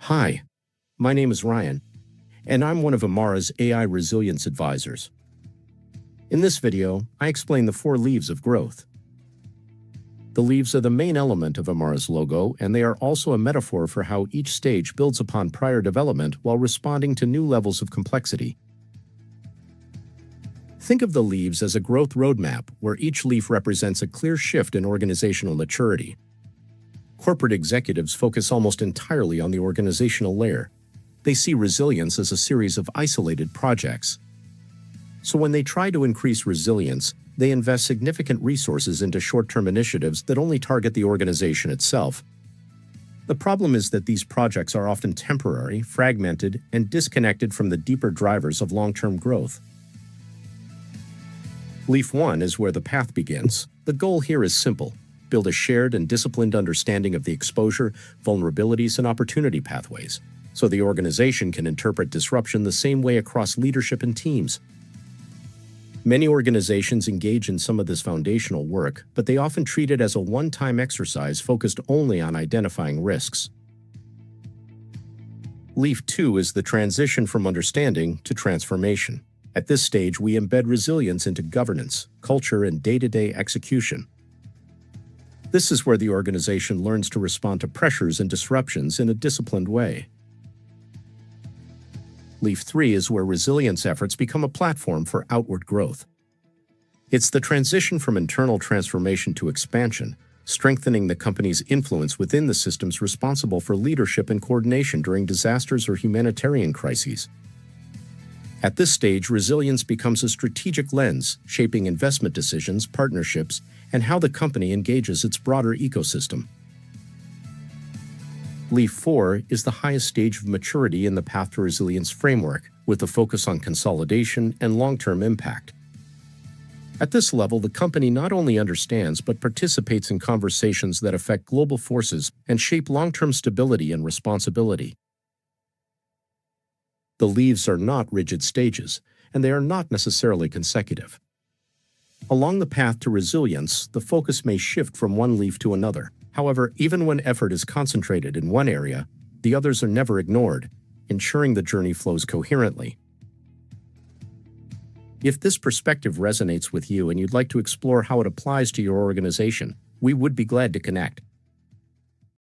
Hi, my name is Ryan, and I'm one of Imara's AI Resilience Advisors. In this video, I explain the 4 leaves of growth. The leaves are the main element of Imara's logo, and they are also a metaphor for how each stage builds upon prior development while responding to new levels of complexity. Think of the leaves as a growth roadmap where each leaf represents a clear shift in organizational maturity. Corporate executives focus almost entirely on the organizational layer. They see resilience as a series of isolated projects. So when they try to increase resilience, they invest significant resources into short-term initiatives that only target the organization itself. The problem is that these projects are often temporary, fragmented, and disconnected from the deeper drivers of long-term growth. Leaf 1 is where the path begins. The goal here is simple: build a shared and disciplined understanding of the exposure, vulnerabilities, and opportunity pathways, so the organization can interpret disruption the same way across leadership and teams. Many organizations engage in some of this foundational work, but they often treat it as a one-time exercise focused only on identifying risks. Leaf 2 is the transition from understanding to transformation. At this stage, we embed resilience into governance, culture, and day-to-day execution. This is where the organization learns to respond to pressures and disruptions in a disciplined way. Leaf 3 is where resilience efforts become a platform for outward growth. It's the transition from internal transformation to expansion, strengthening the company's influence within the systems responsible for leadership and coordination during disasters or humanitarian crises. At this stage, resilience becomes a strategic lens, shaping investment decisions, partnerships, and how the company engages its broader ecosystem. Leaf 4 is the highest stage of maturity in the Path to Resilience framework, with a focus on consolidation and long-term impact. At this level, the company not only understands but participates in conversations that affect global forces and shape long-term stability and responsibility. The leaves are not rigid stages, and they are not necessarily consecutive. Along the path to resilience, the focus may shift from one leaf to another. However, even when effort is concentrated in one area, the others are never ignored, ensuring the journey flows coherently. If this perspective resonates with you and you'd like to explore how it applies to your organization, we would be glad to connect.